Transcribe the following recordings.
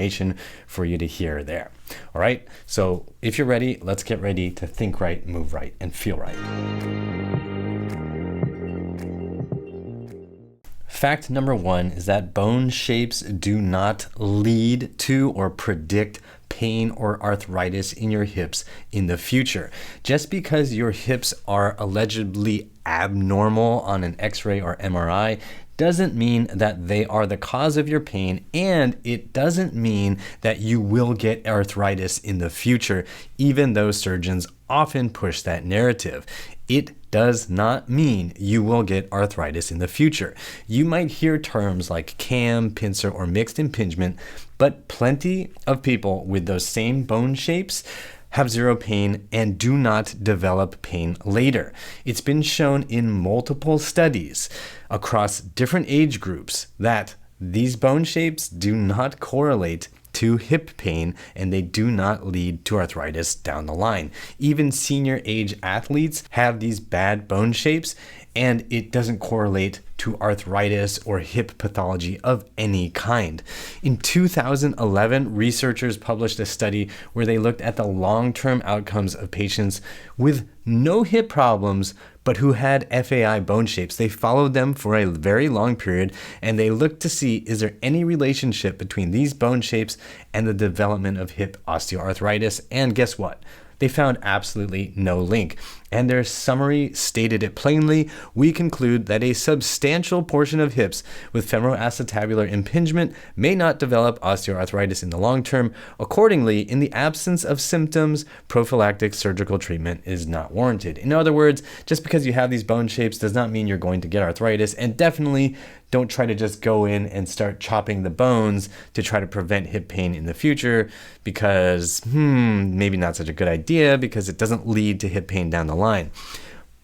information for you to hear there. All right, so if you're ready, let's get ready to think right, move right, and feel right. Fact number one is that bone shapes do not lead to or predict pain or arthritis in your hips in the future. Just because your hips are allegedly abnormal on an X-ray or MRI doesn't mean that they are the cause of your pain, and it doesn't mean that you will get arthritis in the future, even though surgeons often push that narrative. It does not mean you will get arthritis in the future. You might hear terms like CAM, pincer, or mixed impingement, but plenty of people with those same bone shapes have zero pain and do not develop pain later. It's been shown in multiple studies across different age groups that these bone shapes do not correlate to hip pain, and they do not lead to arthritis down the line. Even senior age athletes have these bad bone shapes, and it doesn't correlate to arthritis or hip pathology of any kind. In 2011, researchers published a study where they looked at the long-term outcomes of patients with no hip problems, but who had FAI bone shapes. They followed them for a very long period, and they looked to see, is there any relationship between these bone shapes and the development of hip osteoarthritis? And guess what? They found absolutely no link. And their summary stated it plainly. We conclude that a substantial portion of hips with femoroacetabular impingement may not develop osteoarthritis in the long term. Accordingly, in the absence of symptoms, prophylactic surgical treatment is not warranted. In other words, just because you have these bone shapes does not mean you're going to get arthritis, and definitely don't try to just go in and start chopping the bones to try to prevent hip pain in the future, because maybe not such a good idea, because it doesn't lead to hip pain down the line.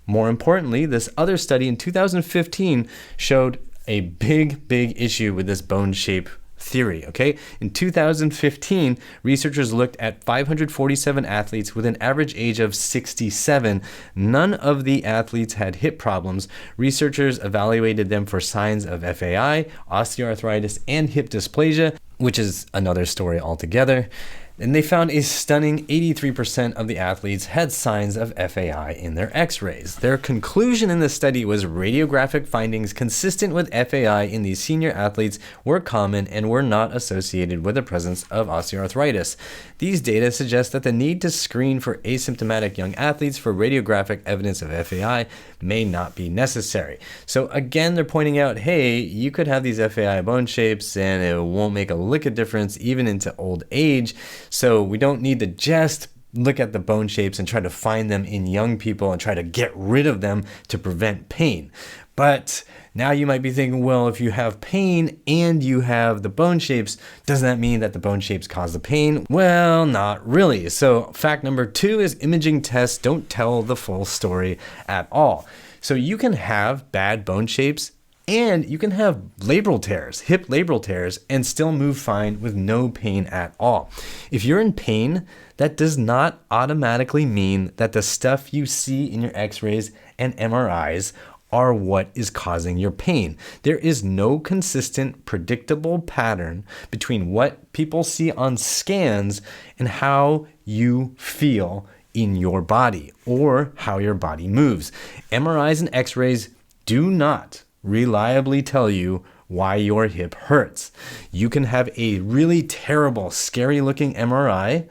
More importantly, this other study in 2015 showed a big issue with this bone shape theory, okay? In 2015, researchers looked at 547 athletes with an average age of 67. None of the athletes had hip problems. Researchers evaluated them for signs of FAI, osteoarthritis, and hip dysplasia, which is another story altogether. And they found a stunning 83% of the athletes had signs of FAI in their X-rays. Their conclusion in the study was radiographic findings consistent with FAI in these senior athletes were common and were not associated with the presence of osteoarthritis. These data suggest that the need to screen for asymptomatic young athletes for radiographic evidence of FAI may not be necessary. So again, they're pointing out, hey, you could have these FAI bone shapes and it won't make a lick of difference even into old age. So we don't need to just look at the bone shapes and try to find them in young people and try to get rid of them to prevent pain. But now you might be thinking, well, if you have pain and you have the bone shapes, does that mean that the bone shapes cause the pain? Well, not really. So fact number two is imaging tests don't tell the full story at all. So you can have bad bone shapes and you can have labral tears, hip labral tears, and still move fine with no pain at all. If you're in pain, that does not automatically mean that the stuff you see in your X-rays and MRIs are what is causing your pain. There is no consistent, predictable pattern between what people see on scans and how you feel in your body or how your body moves. MRIs and X-rays do not reliably tell you why your hip hurts. You can have a really terrible, scary looking MRI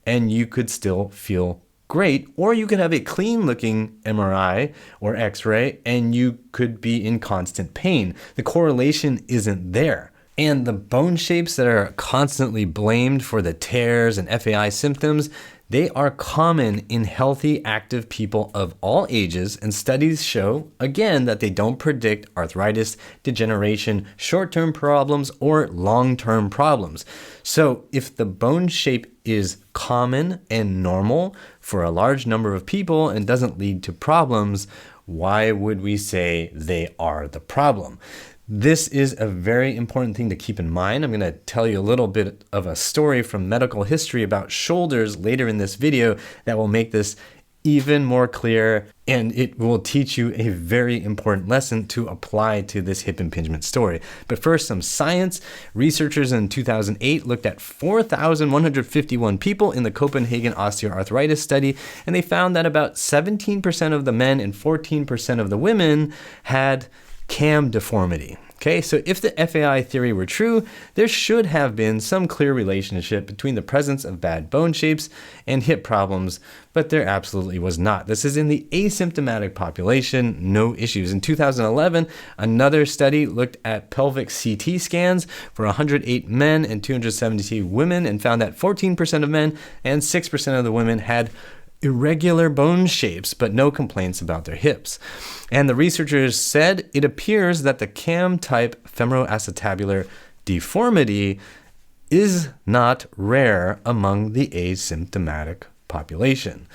and you could still feel great, or you can have a clean looking MRI or X-ray and you could be in constant pain. The correlation isn't there. And the bone shapes that are constantly blamed for the tears and FAI symptoms, they are common in healthy, active people of all ages, and studies show, again, that they don't predict arthritis, degeneration, short-term problems, or long-term problems. So if the bone shape is common and normal for a large number of people and doesn't lead to problems, why would we say they are the problem? This is a very important thing to keep in mind. I'm going to tell you a little bit of a story from medical history about shoulders later in this video that will make this even more clear, and it will teach you a very important lesson to apply to this hip impingement story. But first, some science. Researchers in 2008 looked at 4,151 people in the Copenhagen osteoarthritis study, and they found that about 17% of the men and 14% of the women had cam deformity. Okay, so if the FAI theory were true, there should have been some clear relationship between the presence of bad bone shapes and hip problems, but there absolutely was not. This is in the asymptomatic population, no issues. In 2011, another study looked at pelvic CT scans for 108 men and 272 women and found that 14% of men and 6% of the women had irregular bone shapes, but no complaints about their hips. And the researchers said it appears that the cam-type femoroacetabular deformity is not rare among the asymptomatic population.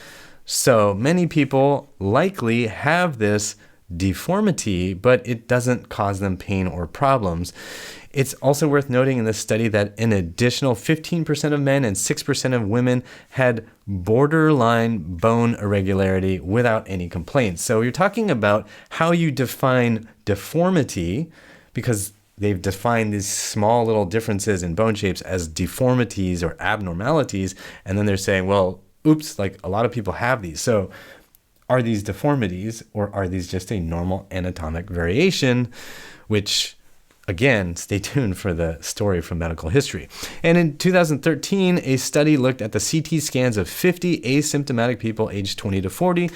So many people likely have this deformity, but it doesn't cause them pain or problems. It's also worth noting in this study that an additional 15% of men and 6% of women had borderline bone irregularity without any complaints. So you're talking about how you define deformity, because they've defined these small little differences in bone shapes as deformities or abnormalities, and then they're saying, well, oops, like a lot of people have these. So are these deformities, or are these just a normal anatomic variation? Which, again, stay tuned for the story from medical history. And in 2013, a study looked at the CT scans of 50 asymptomatic people aged 20 to 40,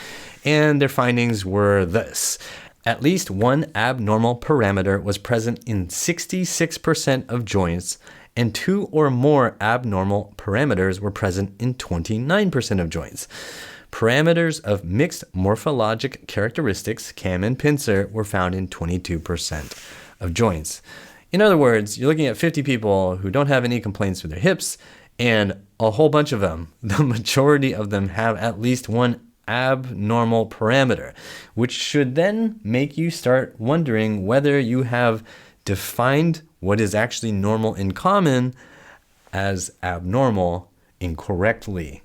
and their findings were this. At least one abnormal parameter was present in 66% of joints, and two or more abnormal parameters were present in 29% of joints. Parameters of mixed morphologic characteristics, cam and pincer, were found in 22% of joints. In other words, you're looking at 50 people who don't have any complaints with their hips, and a whole bunch of them, the majority of them, have at least one abnormal parameter, which should then make you start wondering whether you have defined what is actually normal in common as abnormal incorrectly.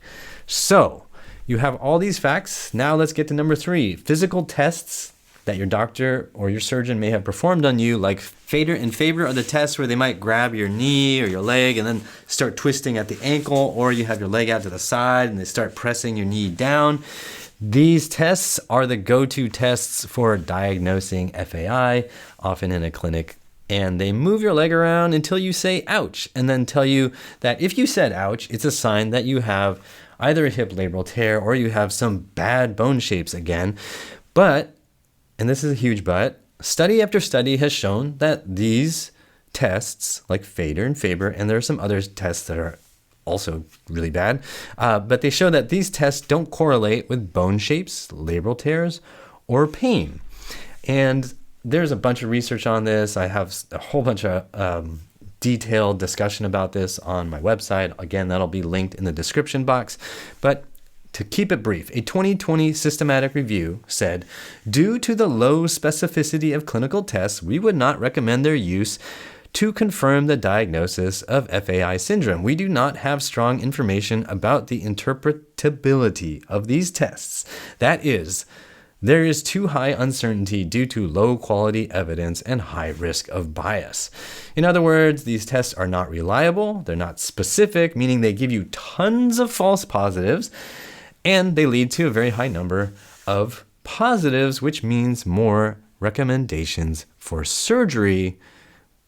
So, you have all these facts. Now let's get to number 3. Physical tests that your doctor or your surgeon may have performed on you, like Fader and Faber are the tests where they might grab your knee or your leg and then start twisting at the ankle, or you have your leg out to the side and they start pressing your knee down. These tests are the go-to tests for diagnosing FAI, often in a clinic. And they move your leg around until you say ouch, and then tell you that if you said ouch, it's a sign that you have either a hip labral tear or you have some bad bone shapes again. But, and this is a huge but, study after study has shown that these tests, like Fader and Faber, and there are some other tests that are also really bad, but they show that these tests don't correlate with bone shapes, labral tears, or pain. And there's a bunch of research on this. I have a whole bunch of detailed discussion about this on my website. Again, that'll be linked in the description box. But to keep it brief, a 2020 systematic review said, due to the low specificity of clinical tests, we would not recommend their use to confirm the diagnosis of FAI syndrome. We do not have strong information about the interpretability of these tests. That is, there is too high uncertainty due to low quality evidence and high risk of bias. In other words, these tests are not reliable, they're not specific, meaning they give you tons of false positives, and they lead to a very high number of positives, which means more recommendations for surgery,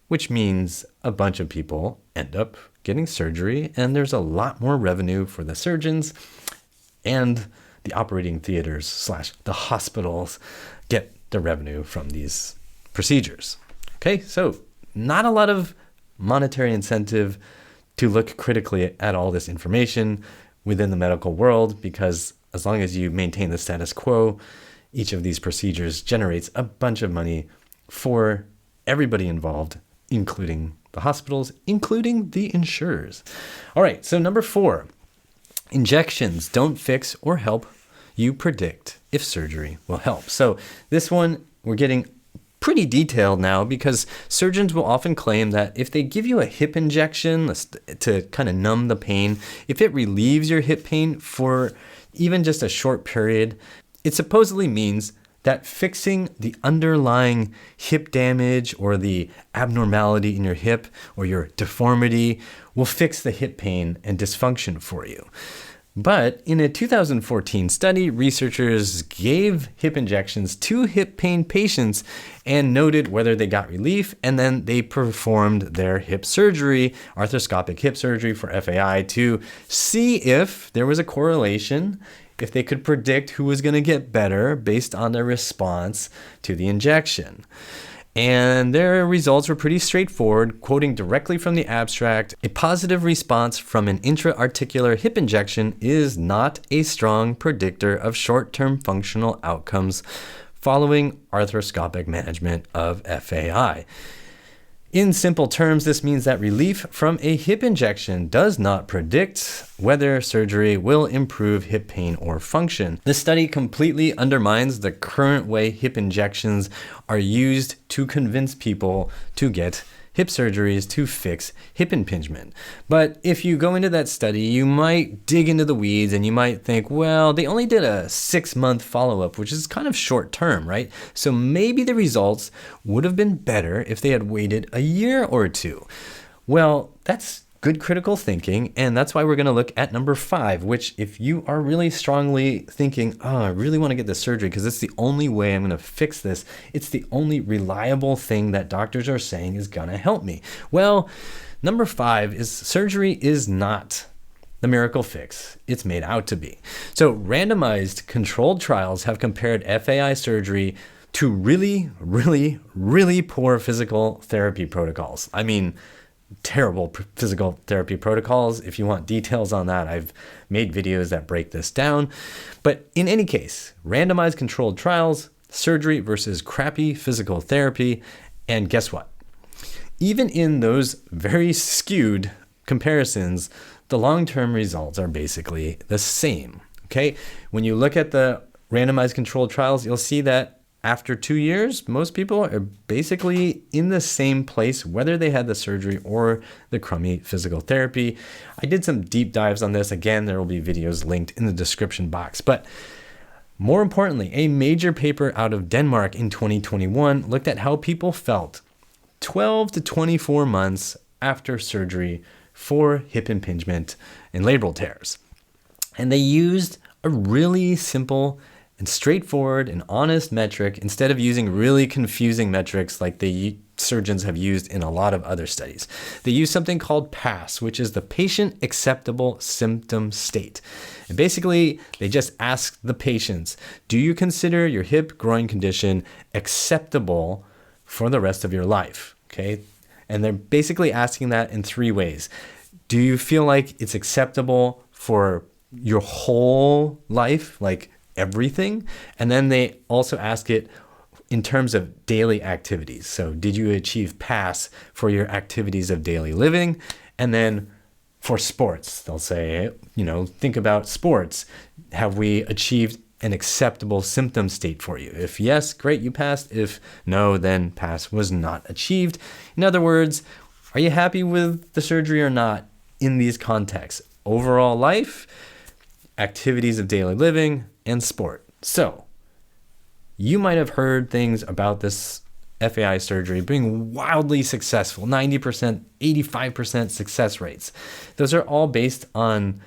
which means a bunch of people end up getting surgery, and there's a lot more revenue for the surgeons, and the operating theaters / the hospitals get the revenue from these procedures. Okay, so not a lot of monetary incentive to look critically at all this information within the medical world, because as long as you maintain the status quo, each of these procedures generates a bunch of money for everybody involved, including the hospitals, including the insurers. All right, so number 4, injections don't fix or help you predict if surgery will help. So this one, we're getting pretty detailed now, because surgeons will often claim that if they give you a hip injection to kind of numb the pain, if it relieves your hip pain for even just a short period, it supposedly means that fixing the underlying hip damage or the abnormality in your hip or your deformity will fix the hip pain and dysfunction for you. But in a 2014 study, researchers gave hip injections to hip pain patients and noted whether they got relief, and then they performed their hip surgery, arthroscopic hip surgery for FAI, to see if there was a correlation, if they could predict who was going to get better based on their response to the injection. And their results were pretty straightforward. Quoting directly from the abstract, a positive response from an intra-articular hip injection is not a strong predictor of short-term functional outcomes following arthroscopic management of FAI. In simple terms, this means that relief from a hip injection does not predict whether surgery will improve hip pain or function. This study completely undermines the current way hip injections are used to convince people to get hip surgeries to fix hip impingement. But if you go into that study, you might dig into the weeds and you might think, well, they only did a 6-month follow-up, which is kind of short term, right? So maybe the results would have been better if they had waited a year or two. Well, that's good critical thinking, and that's why we're going to look at number 5, which if you are really strongly thinking, oh, I really want to get this surgery because it's the only way I'm going to fix this, it's the only reliable thing that doctors are saying is going to help me. Well, number 5 is surgery is not the miracle fix it's made out to be. So randomized controlled trials have compared FAI surgery to really, really, really poor physical therapy protocols. I mean, terrible physical therapy protocols. If you want details on that, I've made videos that break this down. But in any case, randomized controlled trials, surgery versus crappy physical therapy. And guess what? Even in those very skewed comparisons, the long-term results are basically the same. Okay? When you look at the randomized controlled trials, you'll see that after 2 years, most people are basically in the same place, whether they had the surgery or the crummy physical therapy. I did some deep dives on this. Again, there will be videos linked in the description box. But more importantly, a major paper out of Denmark in 2021 looked at how people felt 12 to 24 months after surgery for hip impingement and labral tears. And they used a really simple and straightforward and honest metric instead of using really confusing metrics like the surgeons have used in a lot of other studies. They use something called PASS, which is the patient acceptable symptom state. And basically, they just ask the patients, do you consider your hip groin condition acceptable for the rest of your life? Okay. And they're basically asking that in 3 ways. Do you feel like it's acceptable for your whole life, like everything? And then they also ask it in terms of daily activities. So did you achieve PASS for your activities of daily living? And then for sports, they'll say, think about sports. Have we achieved an acceptable symptom state for you? If yes, great, you passed. If no, then PASS was not achieved. In other words, are you happy with the surgery or not in these contexts? Overall life, activities of daily living, and sport. So you might have heard things about this FAI surgery being wildly successful, 90%, 85% success rates. Those are all based on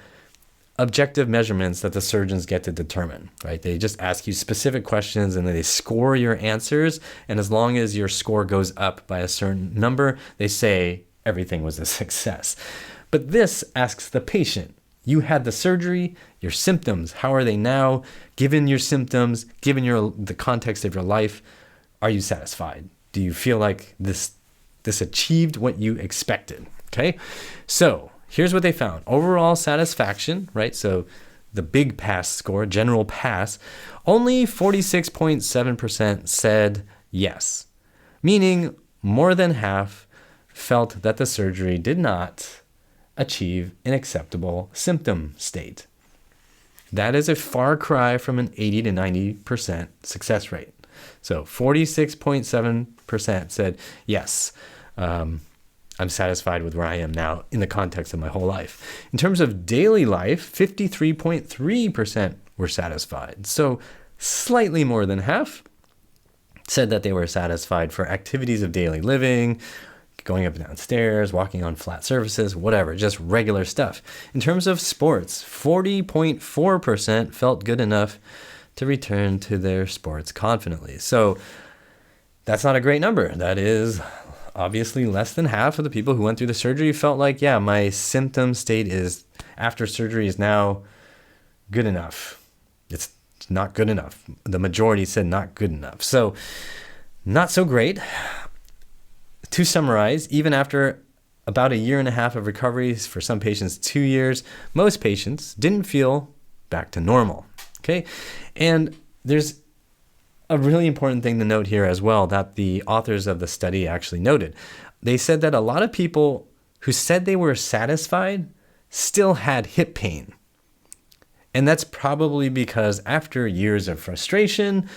objective measurements that the surgeons get to determine, right? They just ask you specific questions and then they score your answers. And as long as your score goes up by a certain number, they say everything was a success. But this asks the patient, you had the surgery, your symptoms, how are they now? Given your symptoms, given the context of your life, are you satisfied? Do you feel like this achieved what you expected? Okay, so here's what they found. Overall satisfaction, right? So the big PASS score, general PASS, only 46.7% said yes, meaning more than half felt that the surgery did not achieve an acceptable symptom state. That is a far cry from an 80 to 90% success rate. So 46.7% said, yes, I'm satisfied with where I am now in the context of my whole life. In terms of daily life, 53.3% were satisfied. So slightly more than half said that they were satisfied for activities of daily living, going up and down stairs, walking on flat surfaces, whatever, just regular stuff. In terms of sports, 40.4% felt good enough to return to their sports confidently. So that's not a great number. That is obviously less than half of the people who went through the surgery felt like, yeah, my symptom state is after surgery is now good enough. It's not good enough. The majority said not good enough. So not so great. To summarize, even after about 1.5 years of recovery, for some patients 2 years, most patients didn't feel back to normal. Okay. And there's a really important thing to note here as well that the authors of the study actually noted. They said that a lot of people who said they were satisfied still had hip pain. And that's probably because after years of frustration,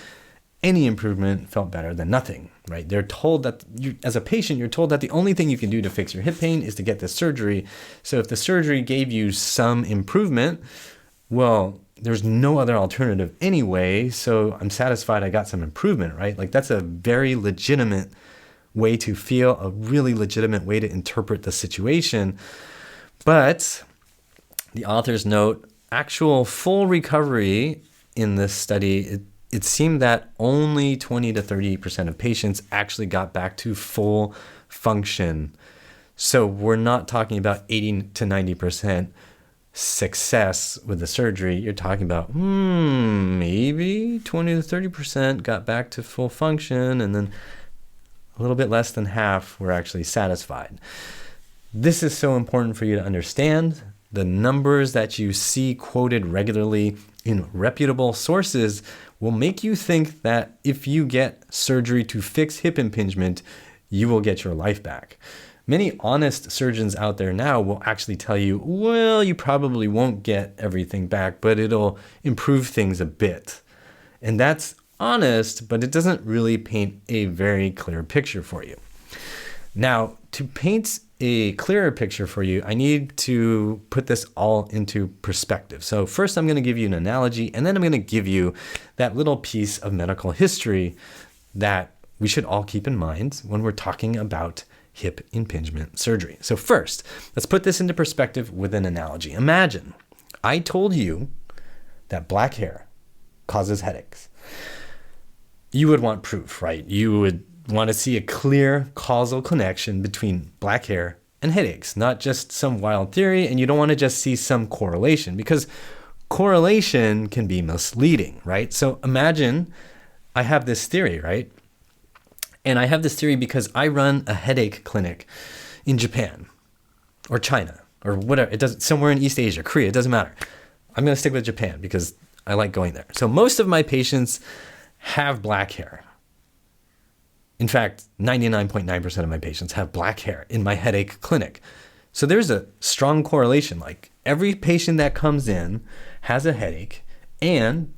any improvement felt better than nothing, right? They're told that as a patient, you're told that the only thing you can do to fix your hip pain is to get the surgery. So if the surgery gave you some improvement, well, there's no other alternative anyway. So I'm satisfied I got some improvement, right? Like that's a very legitimate way to feel, a really legitimate way to interpret the situation. But the authors note actual full recovery in this study, it seemed that only 20 to 30% of patients actually got back to full function. So we're not talking about 80 to 90% success with the surgery. You're talking about maybe 20 to 30% got back to full function, and then a little bit less than half were actually satisfied. This is so important for you to understand. The numbers that you see quoted regularly in reputable sources will make you think that if you get surgery to fix hip impingement, you will get your life back. Many honest surgeons out there now will actually tell you, well, you probably won't get everything back, but it'll improve things a bit. And that's honest, but it doesn't really paint a very clear picture for you. Now, to paint a clearer picture for you, I need to put this all into perspective. So first I'm going to give you an analogy, and then I'm going to give you that little piece of medical history that we should all keep in mind when we're talking about hip impingement surgery. So first, let's put this into perspective with an analogy. Imagine I told you that black hair causes headaches. You would want proof, right? You would want to see a clear causal connection between black hair and headaches, not just some wild theory, and you don't want to just see some correlation, because correlation can be misleading, right? So imagine I have this theory, right? And I have this theory because I run a headache clinic in Japan or China or whatever. It doesn't, somewhere in East Asia, Korea, it doesn't matter. I'm going to stick with Japan because I like going there. So most of my patients have black hair. In fact, 99.9% of my patients have black hair in my headache clinic. So there's a strong correlation. Like every patient that comes in has a headache and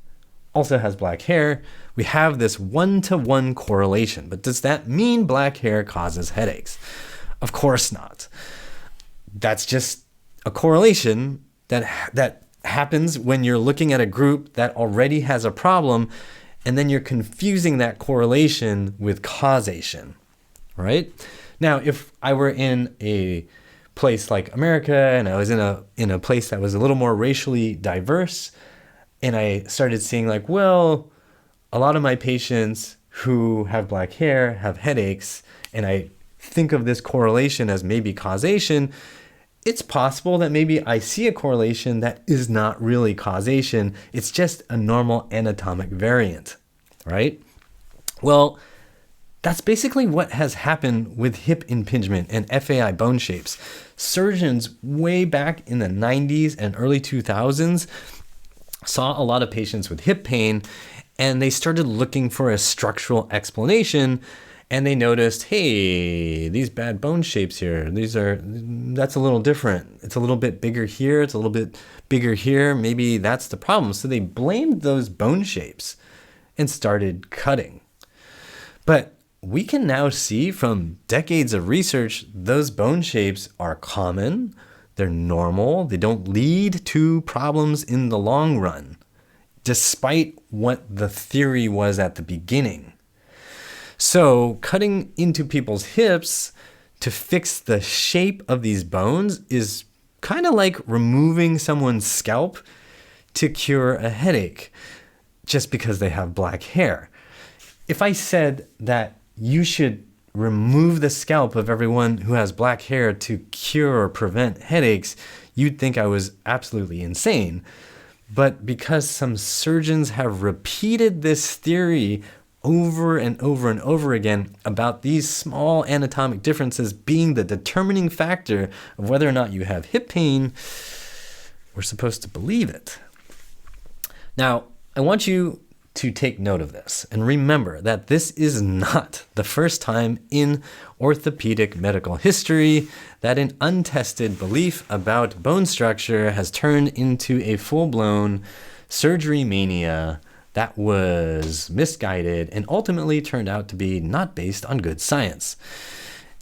also has black hair. We have this 1-to-1 correlation. But does that mean black hair causes headaches? Of course not. That's just a correlation that happens when you're looking at a group that already has a problem, and then you're confusing that correlation with causation, right? Now, if I were in a place like America and I was in a place that was a little more racially diverse, and I started seeing like, well, a lot of my patients who have black hair have headaches, and I think of this correlation as maybe causation, it's possible that maybe I see a correlation that is not really causation. It's just a normal anatomic variant, right? Well, that's basically what has happened with hip impingement and FAI bone shapes. Surgeons way back in the 90s and early 2000s saw a lot of patients with hip pain, and they started looking for a structural explanation. And they noticed, hey, these bad bone shapes here, that's a little different. It's a little bit bigger here. It's a little bit bigger here. Maybe that's the problem. So they blamed those bone shapes and started cutting. But we can now see from decades of research, those bone shapes are common, they're normal, they don't lead to problems in the long run, despite what the theory was at the beginning. So cutting into people's hips to fix the shape of these bones is kind of like removing someone's scalp to cure a headache just because they have black hair. If I said that you should remove the scalp of everyone who has black hair to cure or prevent headaches, you'd think I was absolutely insane. But because some surgeons have repeated this theory over and over and over again about these small anatomic differences being the determining factor of whether or not you have hip pain, we're supposed to believe it. Now, I want you to take note of this and remember that this is not the first time in orthopedic medical history that an untested belief about bone structure has turned into a full-blown surgery mania that was misguided and ultimately turned out to be not based on good science.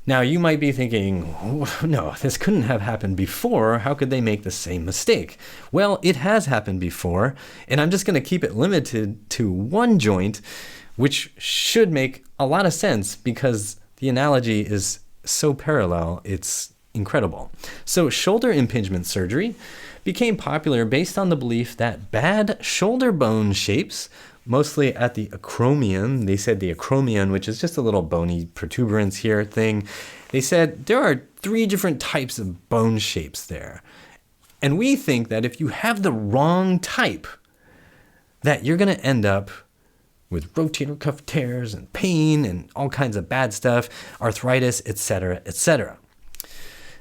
Now, you might be thinking, no, this couldn't have happened before. How could they make the same mistake? Well, it has happened before, and I'm just going to keep it limited to one joint, which should make a lot of sense because the analogy is so parallel, it's incredible. So shoulder impingement surgery became popular based on the belief that bad shoulder bone shapes, mostly at the acromion, they said the acromion, which is just a little bony protuberance here thing, they said there are 3 different types of bone shapes there. And we think that if you have the wrong type, that you're going to end up with rotator cuff tears and pain and all kinds of bad stuff, arthritis, etc., etc.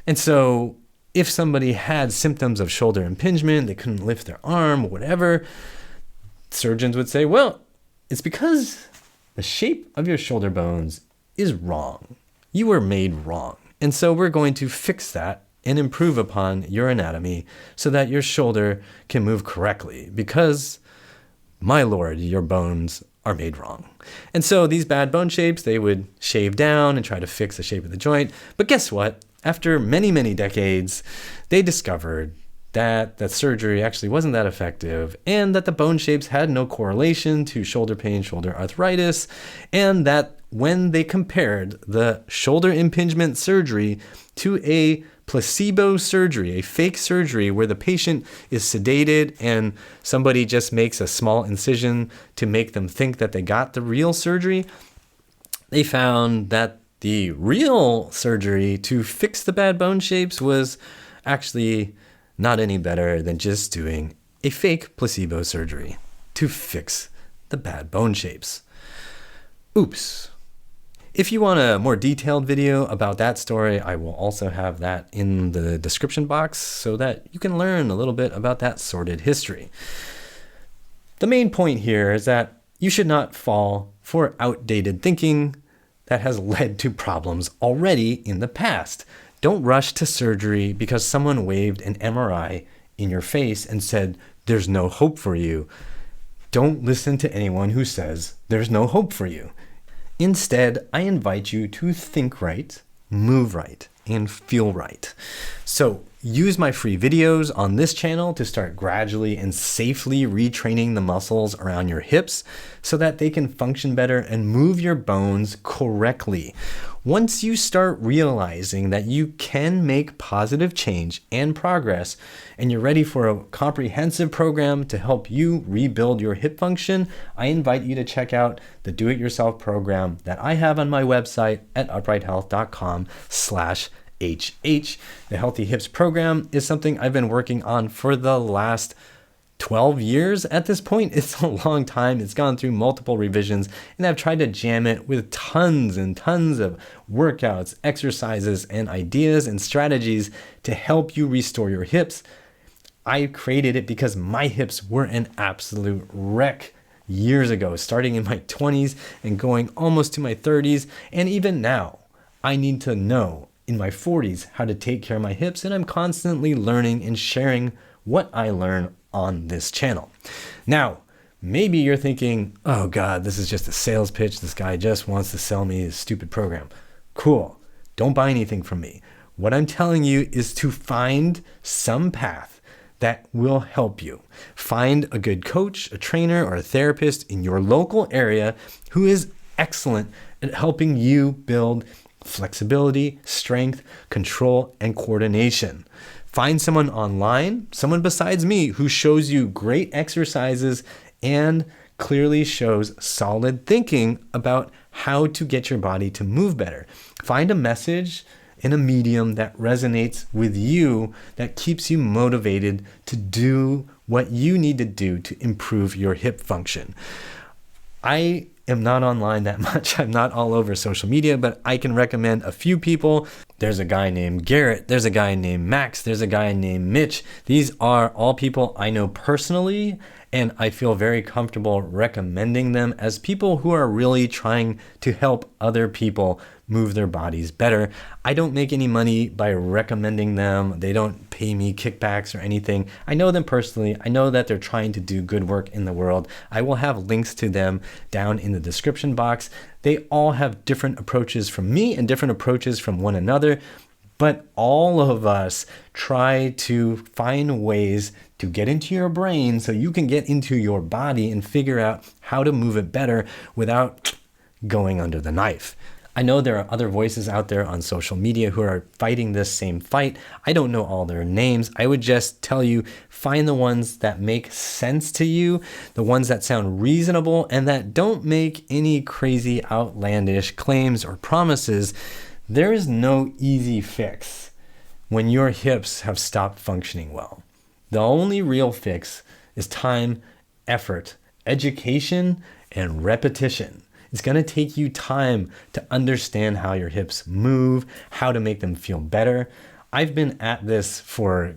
And so if somebody had symptoms of shoulder impingement, they couldn't lift their arm, whatever, surgeons would say, well, it's because the shape of your shoulder bones is wrong. You were made wrong. And so we're going to fix that and improve upon your anatomy so that your shoulder can move correctly because, my Lord, your bones are made wrong. And so these bad bone shapes, they would shave down and try to fix the shape of the joint. But guess what? After many, many decades, they discovered that surgery actually wasn't that effective and that the bone shapes had no correlation to shoulder pain, shoulder arthritis, and that when they compared the shoulder impingement surgery to a placebo surgery, a fake surgery where the patient is sedated and somebody just makes a small incision to make them think that they got the real surgery, they found that the real surgery to fix the bad bone shapes was actually not any better than just doing a fake placebo surgery to fix the bad bone shapes. Oops. If you want a more detailed video about that story, I will also have that in the description box so that you can learn a little bit about that sordid history. The main point here is that you should not fall for outdated thinking that has led to problems already in the past. Don't rush to surgery because someone waved an MRI in your face and said, there's no hope for you. Don't listen to anyone who says there's no hope for you. Instead, I invite you to think right, move right, and feel right. So use my free videos on this channel to start gradually and safely retraining the muscles around your hips so that they can function better and move your bones correctly. Once you start realizing that you can make positive change and progress, and you're ready for a comprehensive program to help you rebuild your hip function, I invite you to check out the do-it-yourself program that I have on my website at uprighthealth.com/HH. The Healthy Hips program is something I've been working on for the last 12 years at this point. It's a long time. It's gone through multiple revisions, and I've tried to jam it with tons and tons of workouts, exercises, and ideas and strategies to help you restore your hips. I created it because my hips were an absolute wreck years ago, starting in my 20s and going almost to my 30s. And even now, I need to know in my 40s how to take care of my hips, and I'm constantly learning and sharing what I learn on this channel. Now, Maybe you're thinking, oh God, this is just a sales pitch. This guy just wants to sell me his stupid program. Cool. Don't buy anything from me. What I'm telling you is to find some path that will help you. Find a good coach, a trainer, or a therapist in your local area who is excellent at helping you build flexibility, strength, control, and coordination. Find someone online, someone besides me, who shows you great exercises and clearly shows solid thinking about how to get your body to move better. Find a message in a medium that resonates with you, that keeps you motivated to do what you need to do to improve your hip function. I am not online that much. I'm not all over social media, but I can recommend a few people. There's a guy named Garrett. There's a guy named Max. There's a guy named Mitch. These are all people I know personally, and I feel very comfortable recommending them as people who are really trying to help other people move their bodies better. I don't make any money by recommending them. They don't pay me kickbacks or anything. I know them personally. I know that they're trying to do good work in the world. I will have links to them down in the description box. They all have different approaches from me and different approaches from one another, but all of us try to find ways to get into your brain so you can get into your body and figure out how to move it better without going under the knife. I know there are other voices out there on social media who are fighting this same fight. I don't know all their names. I would just tell you, find the ones that make sense to you, the ones that sound reasonable and that don't make any crazy outlandish claims or promises. There is no easy fix when your hips have stopped functioning well. The only real fix is time, effort, education, and repetition. It's going to take you time to understand how your hips move, how to make them feel better. I've been at this for,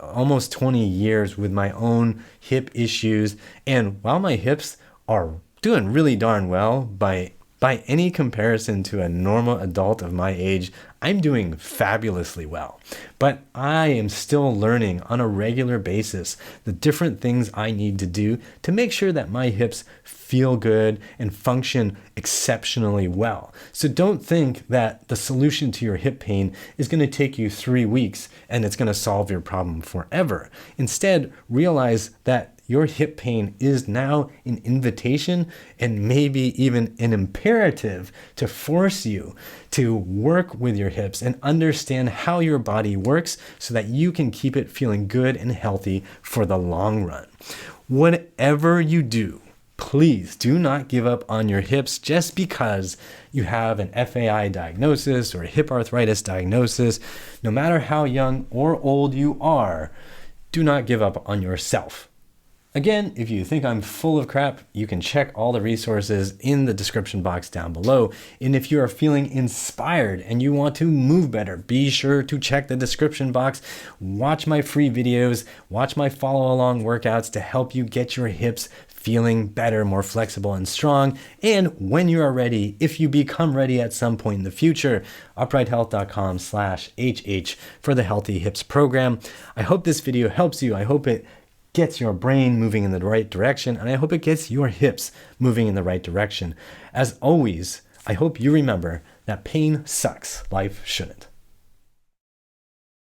almost 20 years with my own hip issues. And while my hips are doing really darn well by any comparison to a normal adult of my age, I'm doing fabulously well. But I am still learning on a regular basis the different things I need to do to make sure that my hips feel good and function exceptionally well. So don't think that the solution to your hip pain is going to take you 3 weeks and it's going to solve your problem forever. Instead, realize that your hip pain is now an invitation and maybe even an imperative to force you to work with your hips and understand how your body works so that you can keep it feeling good and healthy for the long run. Whatever you do, please do not give up on your hips just because you have an FAI diagnosis or a hip arthritis diagnosis. No matter how young or old you are, do not give up on yourself. Again, if you think I'm full of crap, you can check all the resources in the description box down below. And if you are feeling inspired and you want to move better, be sure to check the description box. Watch my free videos, watch my follow along workouts to help you get your hips feeling better, more flexible and strong. And when you are ready, if you become ready at some point in the future, uprighthealth.com/HH for the Healthy Hips program. I hope this video helps you. I hope it gets your brain moving in the right direction, and I hope it gets your hips moving in the right direction. As always, I hope you remember that pain sucks. Life shouldn't.